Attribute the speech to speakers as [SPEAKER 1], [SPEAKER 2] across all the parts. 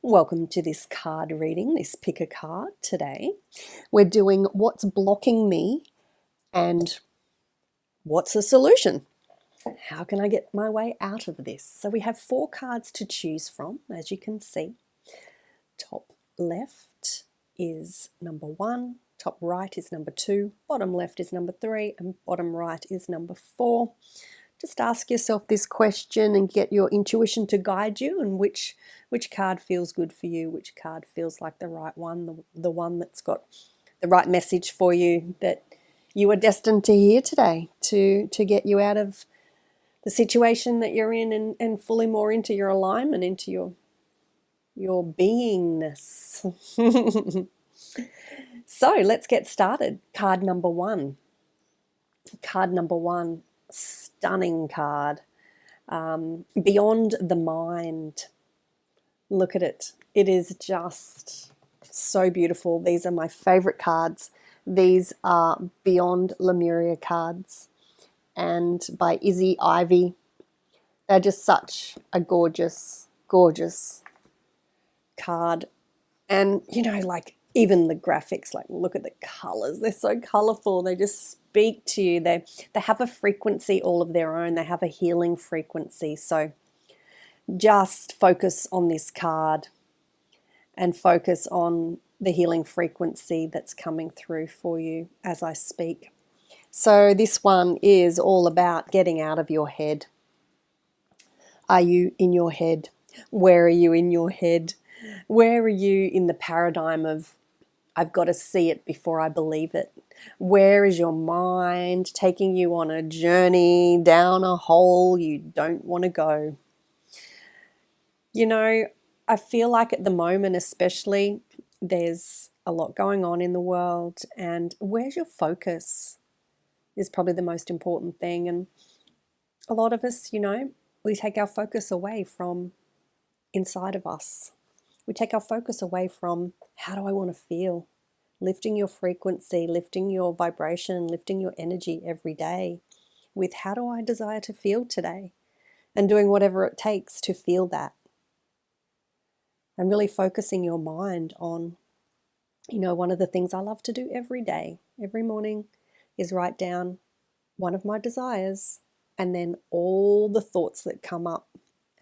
[SPEAKER 1] Welcome to this card reading, this pick a card today. We're doing what's blocking me and what's the solution? How can I get my way out of this? So we have 4 cards to choose from, as you can see. Top left is number 1, top right is number 2, bottom left is number 3, and bottom right is number 4. Just ask yourself this question and get your intuition to guide you, and which card feels good for you, which card feels like the right one, the one that's got the right message for you that you are destined to hear today to get you out of the situation that you're in and fully more into your alignment, into your beingness. So let's get started. Card number 1. Card number 1. Stunning card. Beyond the mind. Look at it. It is just so beautiful. These are my favorite cards. These are Beyond Lemuria cards and by Izzy Ivy. They're just such a gorgeous, gorgeous card. And like even the graphics, like look at the colors. They're so colorful. They just speak to you. They have a frequency all of their own. They have a healing frequency. So just focus on this card and focus on the healing frequency that's coming through for you as I speak. So this one is all about getting out of your head. Are you in your head? Where are you in your head? Where are you in the paradigm of I've got to see it before I believe it? Where is your mind taking you on a journey down a hole you don't want to go? I feel like at the moment especially, there's a lot going on in the world, and where's your focus is probably the most important thing. And a lot of us, we take our focus away from inside of us. We take our focus away from how do I want to feel? Lifting your frequency, lifting your vibration, lifting your energy every day with how do I desire to feel today? And doing whatever it takes to feel that. And really focusing your mind on, one of the things I love to do every day, every morning, is write down one of my desires and then all the thoughts that come up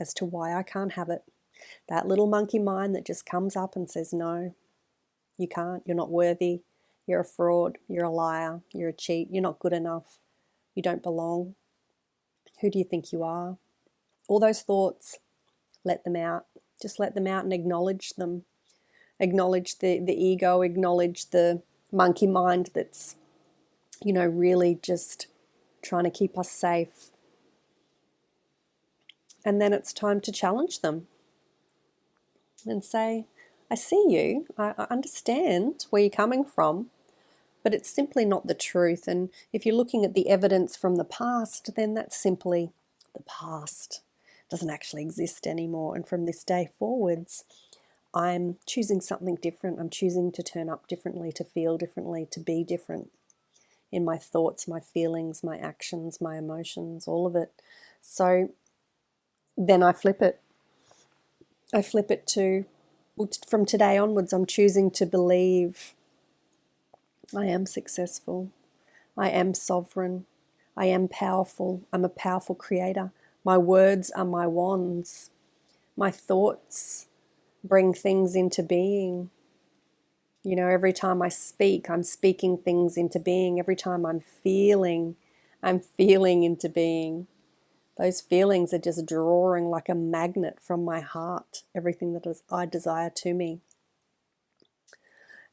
[SPEAKER 1] as to why I can't have it. That little monkey mind that just comes up and says, no, you can't, you're not worthy, you're a fraud, you're a liar, you're a cheat, you're not good enough, you don't belong, who do you think you are? All those thoughts, let them out. Just let them out and acknowledge them. Acknowledge the ego, acknowledge the monkey mind that's, really just trying to keep us safe. And then it's time to challenge them and say, I see you, I understand where you're coming from, but it's simply not the truth. And if you're looking at the evidence from the past, then that's simply the past. It doesn't actually exist anymore. And from this day forwards, I'm choosing something different. I'm choosing to turn up differently, to feel differently, to be different in my thoughts, my feelings, my actions, my emotions, all of it. So then I flip it. I flip it to, from today onwards, I'm choosing to believe I am successful. I am sovereign. I am powerful. I'm a powerful creator. My words are my wands. My thoughts bring things into being. Every time I speak, I'm speaking things into being. Every time I'm feeling into being. Those feelings are just drawing like a magnet from my heart, everything that I desire to me.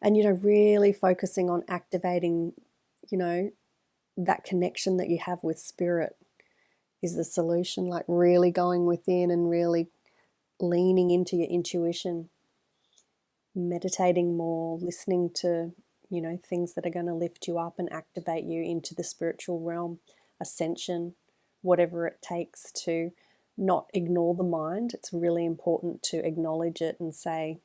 [SPEAKER 1] And, really focusing on activating, that connection that you have with spirit is the solution. Like really going within and really leaning into your intuition, meditating more, listening to, things that are going to lift you up and activate you into the spiritual realm, ascension, whatever it takes to not ignore the mind. It's really important to acknowledge it and say,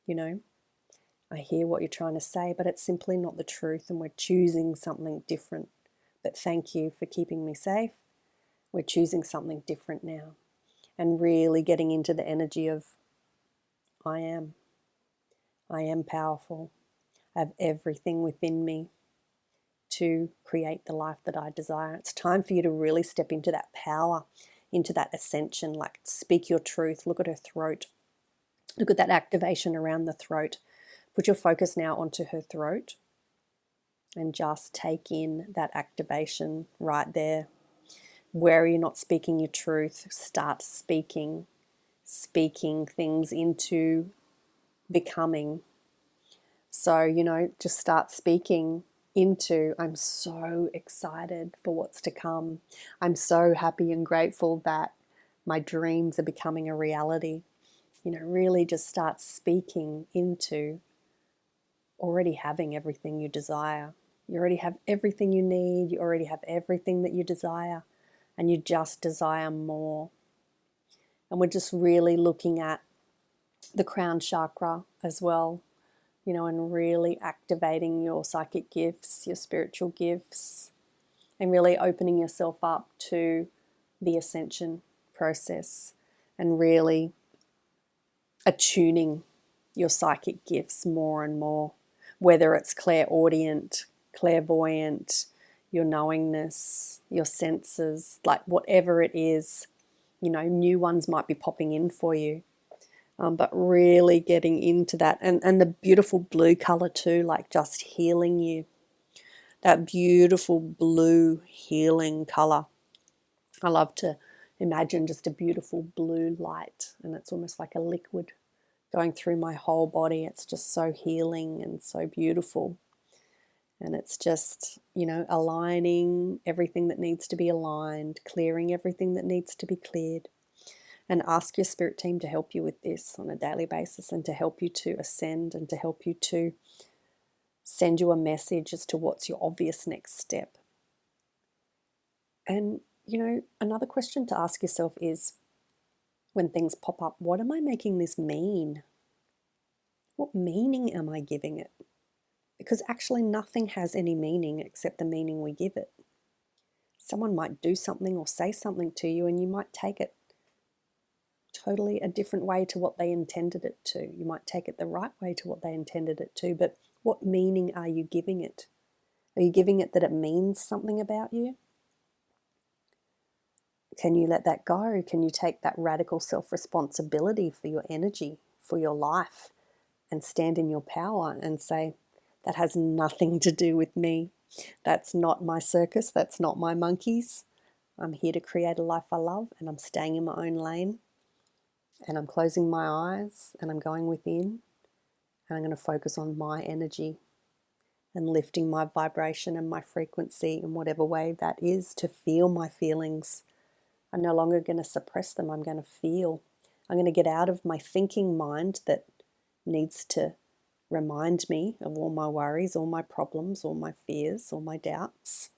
[SPEAKER 1] I hear what you're trying to say, but it's simply not the truth and we're choosing something different. But thank you for keeping me safe. We're choosing something different now. And really getting into the energy of I am. I am powerful. I have everything within me to create the life that I desire. It's time for you to really step into that power, into that ascension, like speak your truth. Look at her throat. Look at that activation around the throat. Put your focus now onto her throat and just take in that activation right there. Where you're not speaking your truth, start speaking things into becoming. So, just start speaking into, I'm so excited for what's to come. I'm so happy and grateful that my dreams are becoming a reality. Really just start speaking into already having everything you desire. You already have everything you need. You already have everything that you desire, and you just desire more. And we're just really looking at the crown chakra as well, and really activating your psychic gifts, your spiritual gifts, and really opening yourself up to the ascension process and really attuning your psychic gifts more and more, whether it's clairaudient, clairvoyant, your knowingness, your senses, like whatever it is, new ones might be popping in for you. But really getting into that, and the beautiful blue color too, like just healing you. That beautiful blue healing color. I love to imagine just a beautiful blue light, and it's almost like a liquid going through my whole body. It's just so healing and so beautiful. And it's just, aligning everything that needs to be aligned, clearing everything that needs to be cleared. And ask your spirit team to help you with this on a daily basis, and to help you to ascend, and to help you to send you a message as to what's your obvious next step. And, another question to ask yourself is, when things pop up, what am I making this mean? What meaning am I giving it? Because actually nothing has any meaning except the meaning we give it. Someone might do something or say something to you, and you might take it totally a different way to what they intended it to. You might take it the right way to what they intended it to, but what meaning are you giving it? Are you giving it that it means something about you? Can you let that go? Can you take that radical self-responsibility for your energy, for your life, and stand in your power and say, that has nothing to do with me. That's not my circus. That's not my monkeys. I'm here to create a life I love, and I'm staying in my own lane. And I'm closing my eyes, and I'm going within, and I'm going to focus on my energy and lifting my vibration and my frequency in whatever way that is, to feel my feelings. I'm no longer going to suppress them. I'm going to feel. I'm going to get out of my thinking mind that needs to remind me of all my worries, all my problems, all my fears, all my doubts.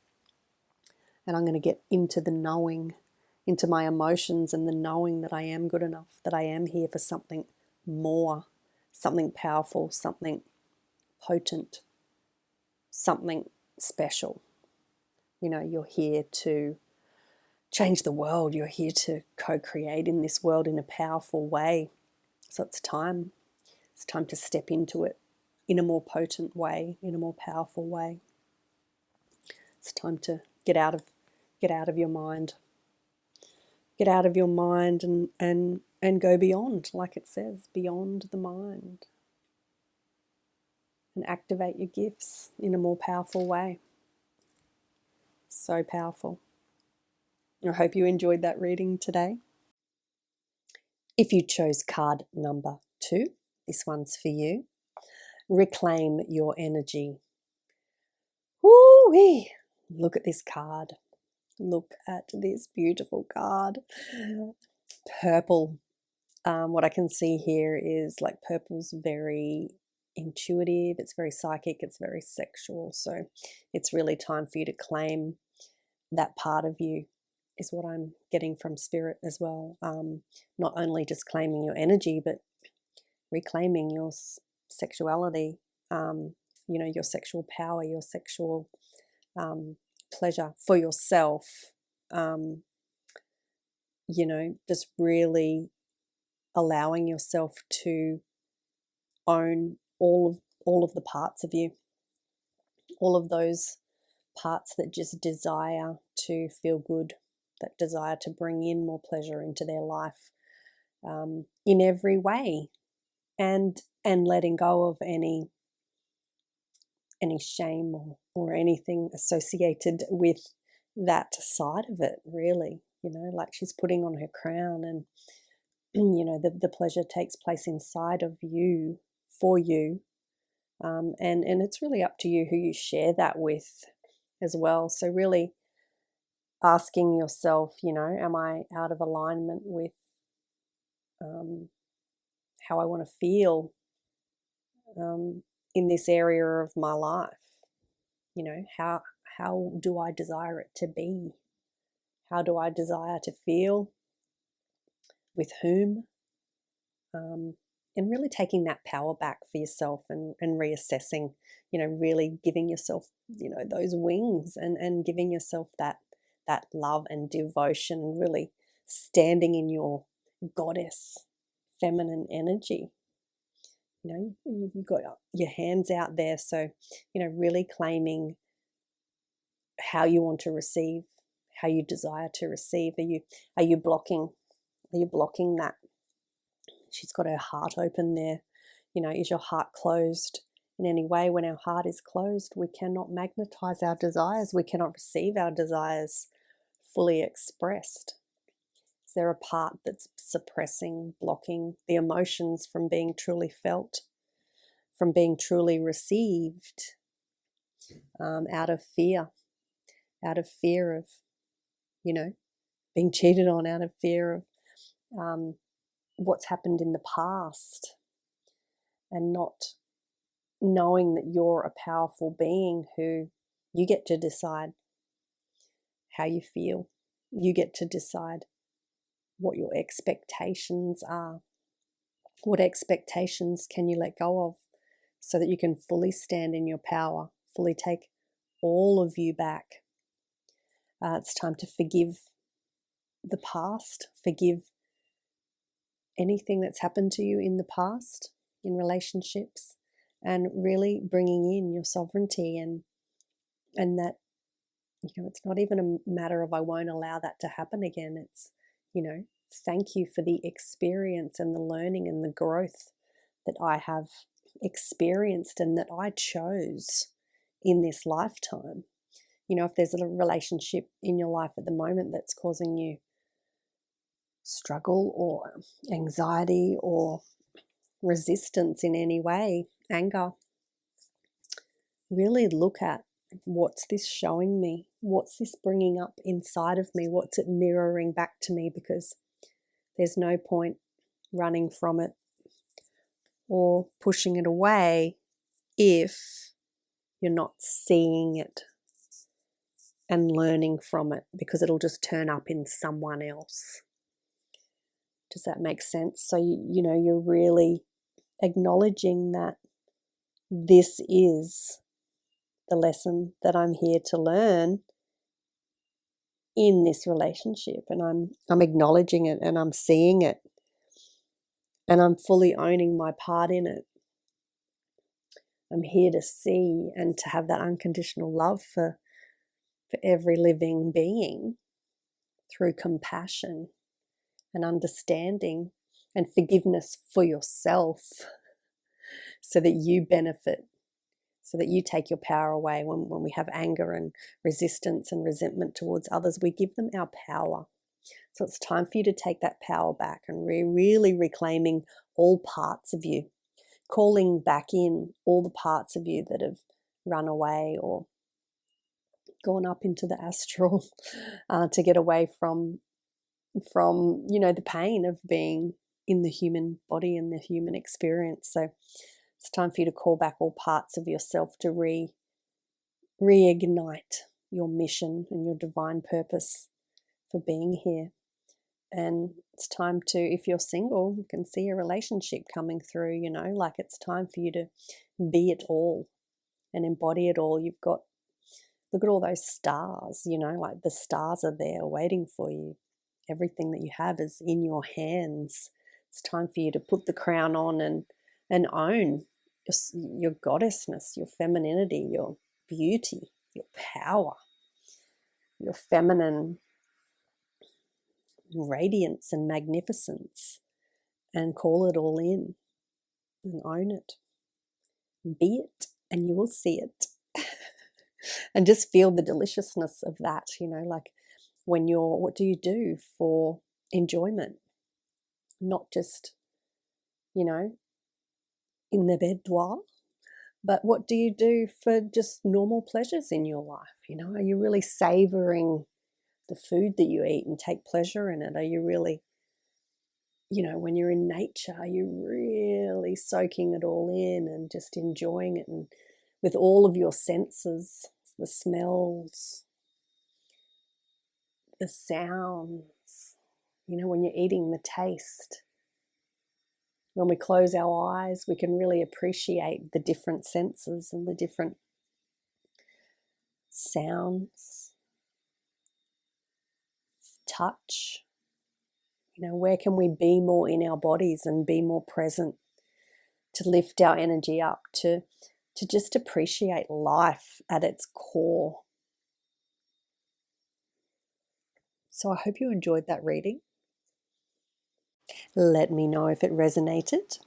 [SPEAKER 1] And I'm going to get into the knowing, into my emotions, and the knowing that I am good enough, that I am here for something more, something powerful, something potent, something special. You're here to change the world. You're here to co-create in this world in a powerful way. So it's time. It's time to step into it in a more potent way, in a more powerful way. It's time to get out of your mind. Get out of your mind and go beyond, like it says, beyond the mind. And activate your gifts in a more powerful way. So powerful. I hope you enjoyed that reading today. If you chose card number 2, this one's for you. Reclaim your energy. Woo-wee! Look at this card. Look at this beautiful card. Purple. What I can see here is like purple's very intuitive, it's very psychic, it's very sexual. So it's really time for you to claim that part of you, is what I'm getting from spirit as well. Not only just claiming your energy, but reclaiming your sexuality, your sexual power, your sexual pleasure for yourself. Just really allowing yourself to own all of the parts of you, all of those parts that just desire to feel good, that desire to bring in more pleasure into their life, in every way, and letting go of any shame or anything associated with that side of it, really. Like she's putting on her crown, and the pleasure takes place inside of you, for you, and it's really up to you who you share that with as well. So really asking yourself, am I out of alignment with how I want to feel in this area of my life? How do I desire it to be? How do I desire to feel? With whom? And really taking that power back for yourself, and reassessing, really giving yourself, those wings, and giving yourself that love and devotion, and really standing in your goddess feminine energy. You've got your hands out there, so really claiming how you want to receive, how you desire to receive. Are you blocking that? She's got her heart open there. Is your heart closed in any way? When our heart is closed, we cannot magnetize our desires. We cannot receive our desires fully expressed. Is there a part that's suppressing, blocking the emotions from being truly felt, from being truly received, out of fear of, being cheated on, out of fear of what's happened in the past, and not knowing that you're a powerful being who you get to decide how you feel. You get to decide what your expectations are. What expectations can you let go of so that you can fully stand in your power, fully take all of you back? It's time to forgive the past, forgive anything that's happened to you in the past, in relationships, and really bringing in your sovereignty, and that, it's not even a matter of I won't allow that to happen again. It's, thank you for the experience and the learning and the growth that I have experienced and that I chose in this lifetime. If there's a relationship in your life at the moment that's causing you struggle or anxiety or resistance in any way, anger, really look at, what's this showing me? What's this bringing up inside of me? What's it mirroring back to me? Because there's no point running from it or pushing it away if you're not seeing it and learning from it, because it'll just turn up in someone else. Does that make sense? So, you're really acknowledging that this is the lesson that I'm here to learn in this relationship, and I'm acknowledging it, and I'm seeing it, and I'm fully owning my part in it. I'm here to see and to have that unconditional love for every living being through compassion and understanding and forgiveness for yourself, so that you benefit, so that you take your power away. When we have anger and resistance and resentment towards others, we give them our power. So it's time for you to take that power back, and really reclaiming all parts of you, calling back in all the parts of you that have run away or gone up into the astral to get away from the pain of being in the human body and the human experience. So it's time for you to call back all parts of yourself to reignite your mission and your divine purpose for being here. And it's time to, if you're single, you can see a relationship coming through, like it's time for you to be it all and embody it all. You've got, look at all those stars, like the stars are there waiting for you. Everything that you have is in your hands. It's time for you to put the crown on and and own your goddessness, your femininity, your beauty, your power, your feminine radiance and magnificence, and call it all in and own it. Be it, and you will see it. And just feel the deliciousness of that, like what do you do for enjoyment? Not just, in the boudoir, but what do you do for just normal pleasures in your life? Are you really savoring the food that you eat and take pleasure in it? Are you really, when you're in nature, are you really soaking it all in and just enjoying it, and with all of your senses, the smells, the sounds, when you're eating, the taste? When we close our eyes, we can really appreciate the different senses and the different sounds, touch. Where can we be more in our bodies and be more present, to lift our energy up, to just appreciate life at its core? So I hope you enjoyed that reading. Let me know if it resonated.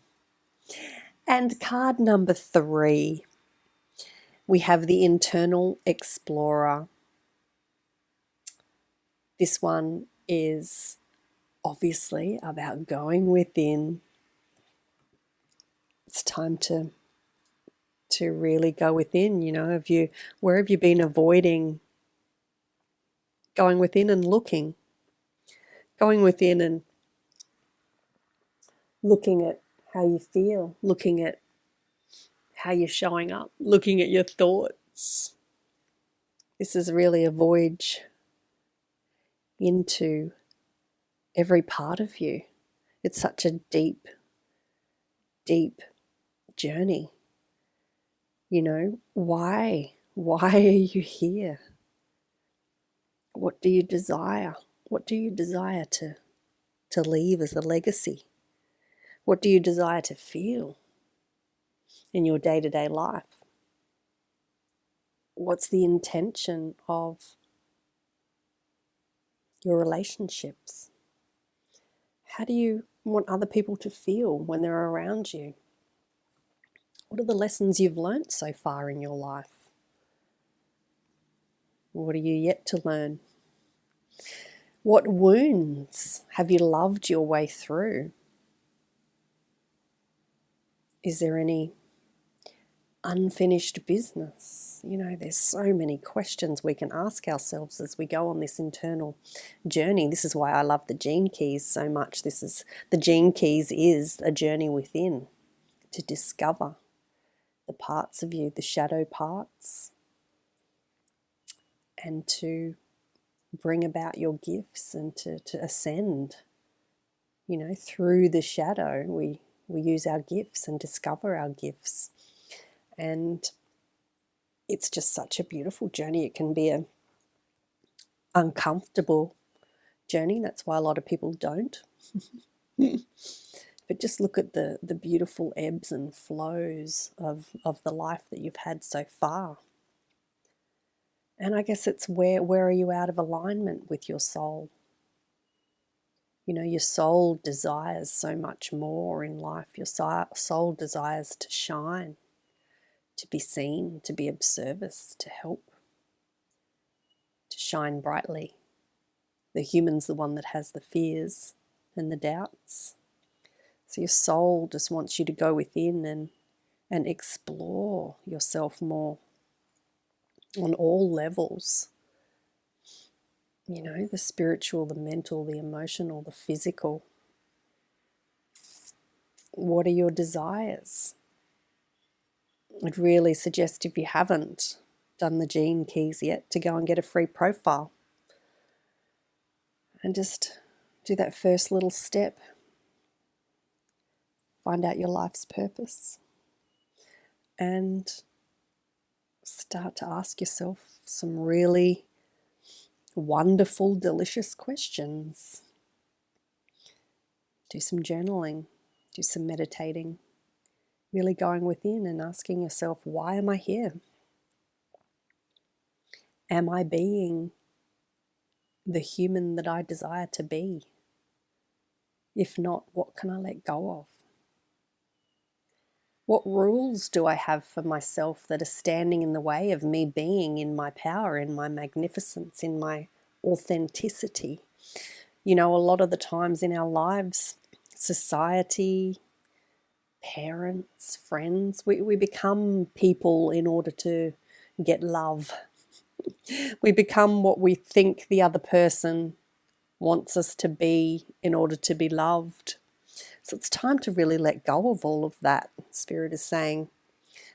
[SPEAKER 1] And card number 3, we have the Internal Explorer. This one is obviously about going within. It's time to really go within. Where have you been avoiding going within and looking? Going within and looking at how you feel, looking at how you're showing up, looking at your thoughts. This is really a voyage into every part of you. It's such a deep, deep journey. Why? Why are you here? What do you desire? What do you desire to leave as a legacy? What do you desire to feel in your day-to-day life? What's the intention of your relationships? How do you want other people to feel when they're around you? What are the lessons you've learnt so far in your life? What are you yet to learn? What wounds have you loved your way through? Is there any unfinished business? There's so many questions we can ask ourselves as we go on this internal journey. This is why I love the Gene Keys so much. The Gene Keys is a journey within, to discover the parts of you, the shadow parts, and to bring about your gifts and to ascend. Through the shadow, we use our gifts and discover our gifts. And it's just such a beautiful journey. It can be an uncomfortable journey. That's why a lot of people don't. But just look at the beautiful ebbs and flows of the life that you've had so far. And I guess it's where are you out of alignment with your soul? Your soul desires so much more in life. Your soul desires to shine, to be seen, to be of service, to help, to shine brightly. The human's the one that has the fears and the doubts. So your soul just wants you to go within and explore yourself more on all levels. The spiritual, the mental, the emotional, the physical. What are your desires? I'd really suggest, if you haven't done the Gene Keys yet, to go and get a free profile and just do that first little step. Find out your life's purpose and start to ask yourself some really wonderful, delicious questions. Do some journaling, do some meditating, Really going within and asking yourself, why am I here? Am I being the human that I desire to be? If not, what can I let go of? What rules do I have for myself that are standing in the way of me being in my power, in my magnificence, in my authenticity? You know, a lot of the times in our lives, society, parents, friends, we become people in order to get love. We become what we think the other person wants us to be in order to be loved. So it's time to really let go of all of that, Spirit is saying,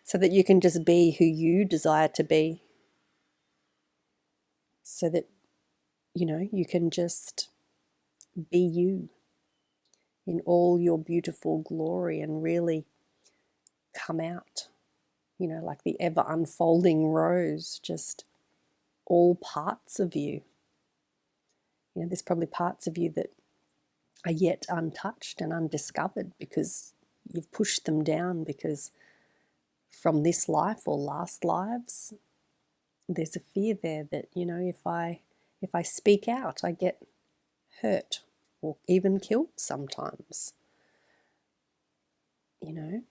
[SPEAKER 1] so that you can just be who you desire to be. So that, you know, you can just be you in all your beautiful glory and really come out, you know, like the ever unfolding rose, just all parts of you. You know, there's probably parts of you that are yet untouched and undiscovered because you've pushed them down, because from this life or last lives, there's a fear there that, you know, if I speak out, I get hurt or even killed sometimes. You know,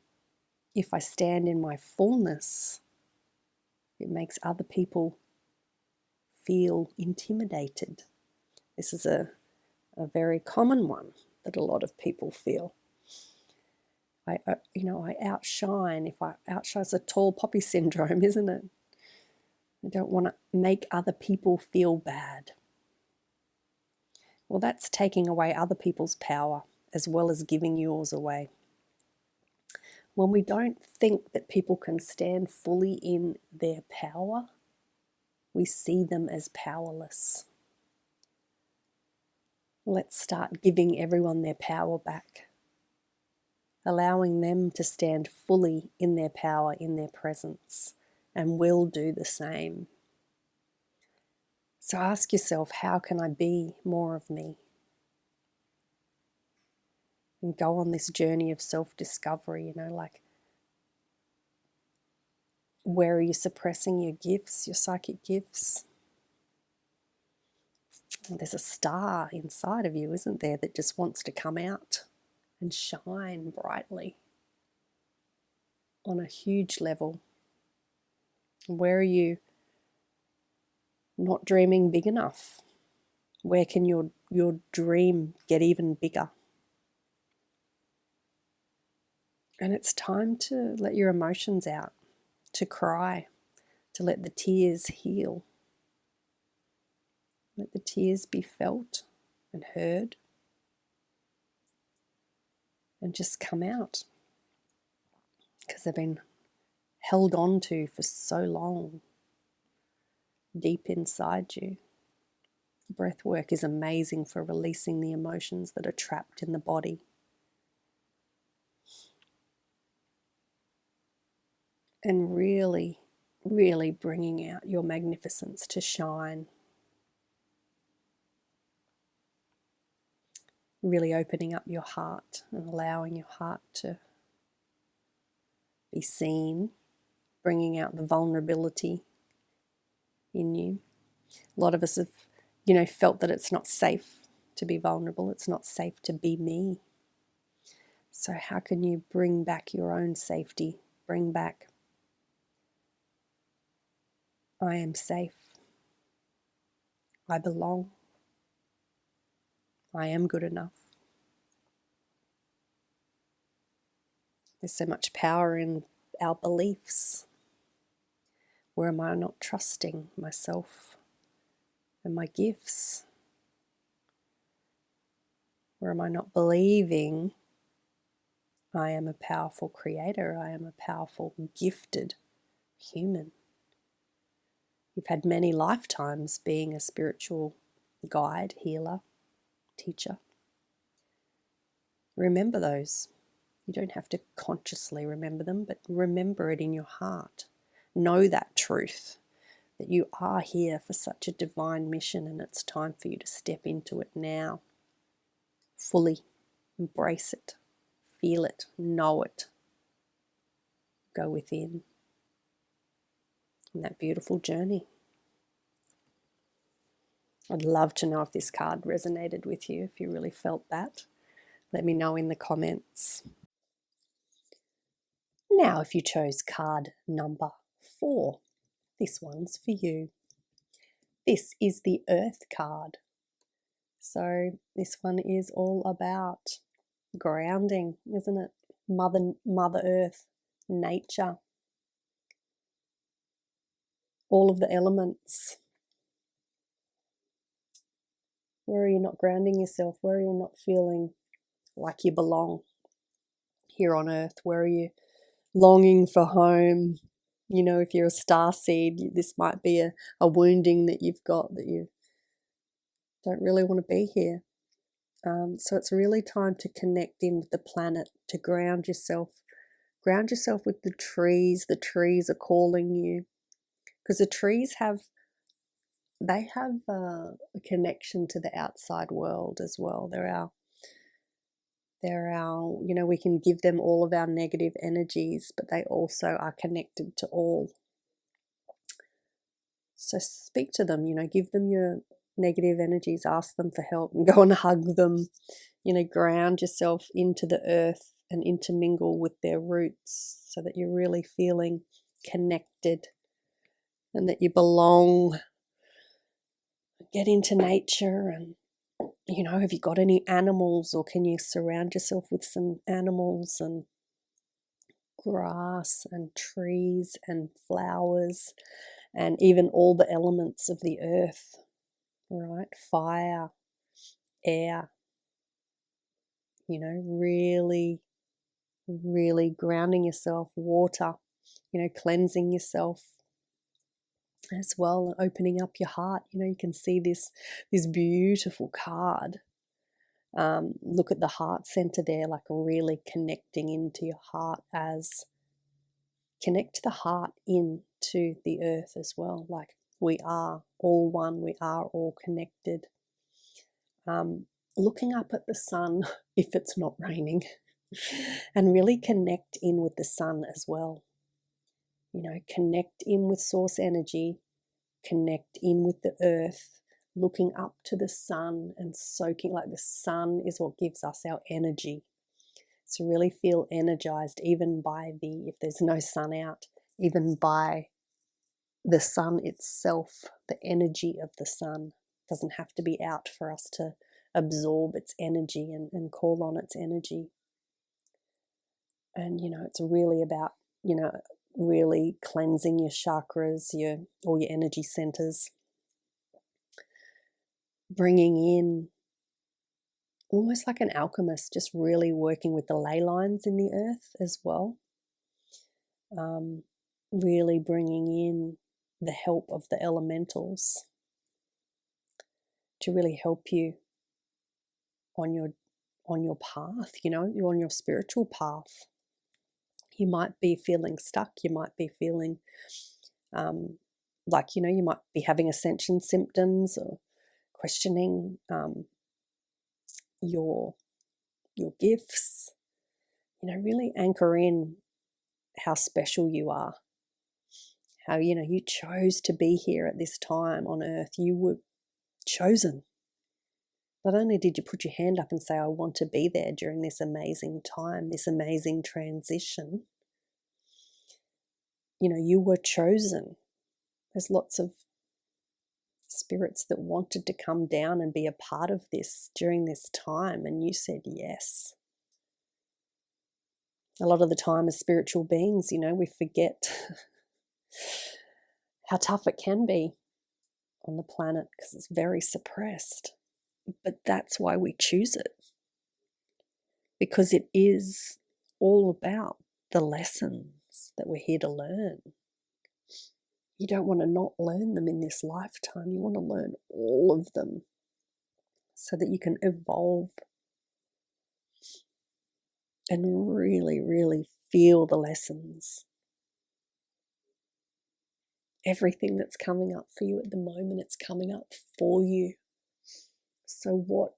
[SPEAKER 1] if I stand in my fullness, it makes other people feel intimidated. This is a very common one that a lot of people feel. I outshine. If I outshine, it's a tall poppy syndrome, isn't it? I don't want to make other people feel bad. Well, that's taking away other people's power as well as giving yours away. When we don't think that people can stand fully in their power, we see them as powerless. Let's start giving everyone their power back, allowing them to stand fully in their power, in their presence, and we'll do the same. So ask yourself, how can I be more of me? And go on this journey of self-discovery, you know, like, where are you suppressing your gifts, your psychic gifts? Well, there's a star inside of you, isn't there, that just wants to come out and shine brightly on a huge level. Where are you not dreaming big enough? Where can your dream get even bigger? And it's time to let your emotions out, to cry, to let the tears heal. Let the tears be felt and heard and just come out, because they've been held on to for so long deep inside you. Breath work is amazing for releasing the emotions that are trapped in the body. And really, really bringing out your magnificence to shine. Really opening up your heart and allowing your heart to be seen, bringing out the vulnerability in you. A lot of us have, you know, felt that it's not safe to be vulnerable. It's not safe to be me. So how can you bring back your own safety? Bring back, I am safe. I belong. I am good enough. There's so much power in our beliefs. Where am I not trusting myself and my gifts? Where am I not believing I am a powerful creator? I am a powerful, gifted human. You've had many lifetimes being a spiritual guide, healer, teacher. Remember those. You don't have to consciously remember them, but remember it in your heart. Know that truth, that you are here for such a divine mission, and it's time for you to step into it now. Fully embrace it, feel it, know it. go within in that beautiful journey. I'd love to know if this card resonated with you, if you really felt that. Let me know in the comments. Now, if you chose card number 4, this one's for you. This is the Earth card. So this one is all about grounding, isn't it? Mother Earth, nature, all of the elements. Where are you not grounding yourself? Where are you not feeling like you belong here on Earth? Where are you longing for home? You know, if you're a starseed, this might be a wounding that you've got, that you don't really want to be here. So it's really time to connect in with the planet, to ground yourself. Ground yourself with the trees. The trees are calling you, because the trees have a connection to the outside world as well. They're our, you know, we can give them all of our negative energies, but they also are connected to all. So speak to them, you know, give them your negative energies, ask them for help, and go and hug them. You know, ground yourself into the earth and intermingle with their roots so that you're really feeling connected and that you belong. Get into nature, and you know, have you got any animals, or can you surround yourself with some animals and grass and trees and flowers and even all the elements of the earth, right? Fire, air, you know, really, really grounding yourself, water, you know, cleansing yourself as well, and opening up your heart. You know, you can see this beautiful card. Look at the heart center there, like really connecting into your heart, as connect the heart into the earth as well. Like, we are all one, we are all connected. Looking up at the sun if it's not raining, and really connect in with the sun as well. You know, connect in with source energy, connect in with the earth, looking up to the sun and soaking, like the sun is what gives us our energy. So really feel energized even by if there's no sun out, even by the sun itself, the energy of the sun. Doesn't have to be out for us to absorb its energy and call on its energy. And, you know, it's really about, you know, really cleansing your chakras, all your energy centers, bringing in almost like an alchemist, just really working with the ley lines in the earth as well. Really bringing in the help of the elementals to really help you on your path. You know, you're on your spiritual path. You might be feeling stuck. You might be feeling like, you know, you might be having ascension symptoms, or questioning your gifts. You know, really anchor in how special you are. How, you know, you chose to be here at this time on earth. You were chosen. Not only did you put your hand up and say, I want to be there during this amazing time, this amazing transition, you know, you were chosen. There's lots of spirits that wanted to come down and be a part of this during this time, and you said yes. A lot of the time as spiritual beings, you know, we forget how tough it can be on the planet because it's very suppressed. But that's why we choose it, because it is all about the lessons that we're here to learn. You don't want to not learn them in this lifetime. You want to learn all of them so that you can evolve and really, really feel the lessons. Everything that's coming up for you at the moment, it's coming up for you. So what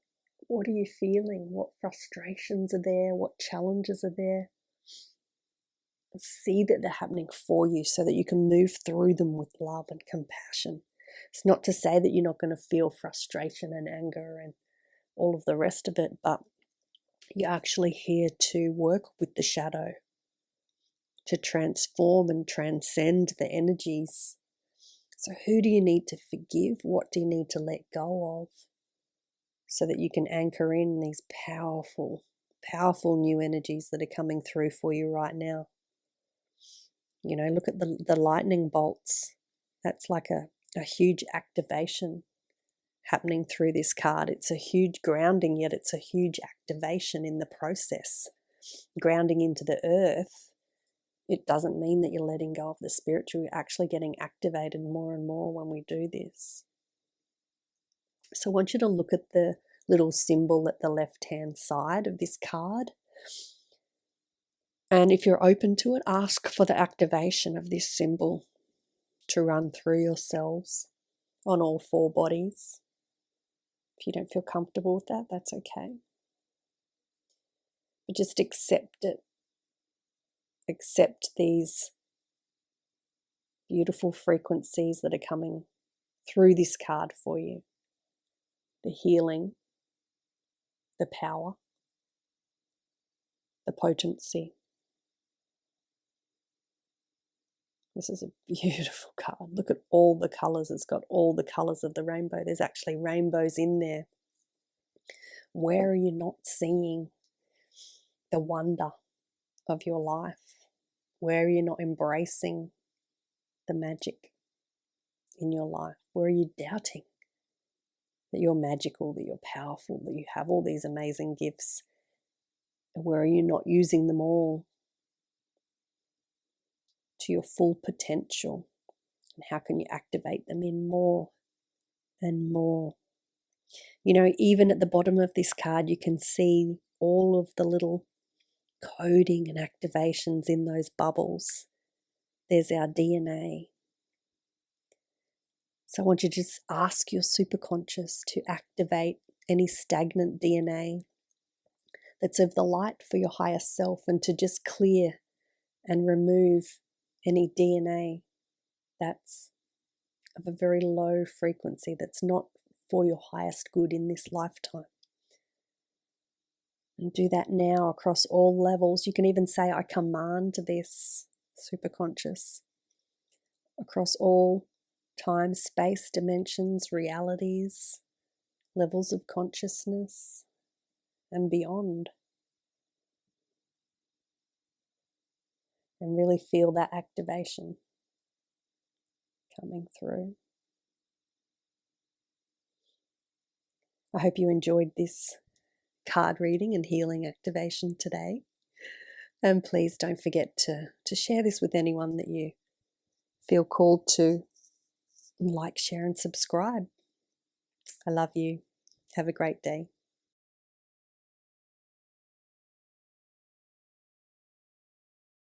[SPEAKER 1] are you feeling? What frustrations are there? What challenges are there? See that they're happening for you so that you can move through them with love and compassion. It's not to say that you're not going to feel frustration and anger and all of the rest of it, but you're actually here to work with the shadow, to transform and transcend the energies. So who do you need to forgive? What do you need to let go of? So that you can anchor in these powerful, powerful new energies that are coming through for you right now. You know, look at the lightning bolts. That's like a huge activation happening through this card. It's a huge grounding, yet it's a huge activation in the process. Grounding into the earth, it doesn't mean that you're letting go of the spiritual. You're actually getting activated more and more when we do this. So I want you to look at the little symbol at the left-hand side of this card. And if you're open to it, ask for the activation of this symbol to run through your cells on all 4 bodies. If you don't feel comfortable with that, that's okay. But just accept it. Accept these beautiful frequencies that are coming through this card for you. The healing, the power, the potency. This is a beautiful card. Look at all the colours. It's got all the colours of the rainbow. There's actually rainbows in there. Where are you not seeing the wonder of your life? Where are you not embracing the magic in your life? Where are you doubting that you're magical, that you're powerful, that you have all these amazing gifts? And where are you not using them all to your full potential? And how can you activate them in more and more? You know, even at the bottom of this card, you can see all of the little coding and activations in those bubbles. There's our DNA. So I want you to just ask your superconscious to activate any stagnant DNA that's of the light for your higher self, and to just clear and remove any DNA that's of a very low frequency, that's not for your highest good in this lifetime. And do that now across all levels. You can even say, I command this, superconscious, across all time, space, dimensions, realities, levels of consciousness, and beyond. And really feel that activation coming through. I hope you enjoyed this card reading and healing activation today. And please don't forget to share this with anyone that you feel called to. Like, share, and subscribe. I love you. Have a great day.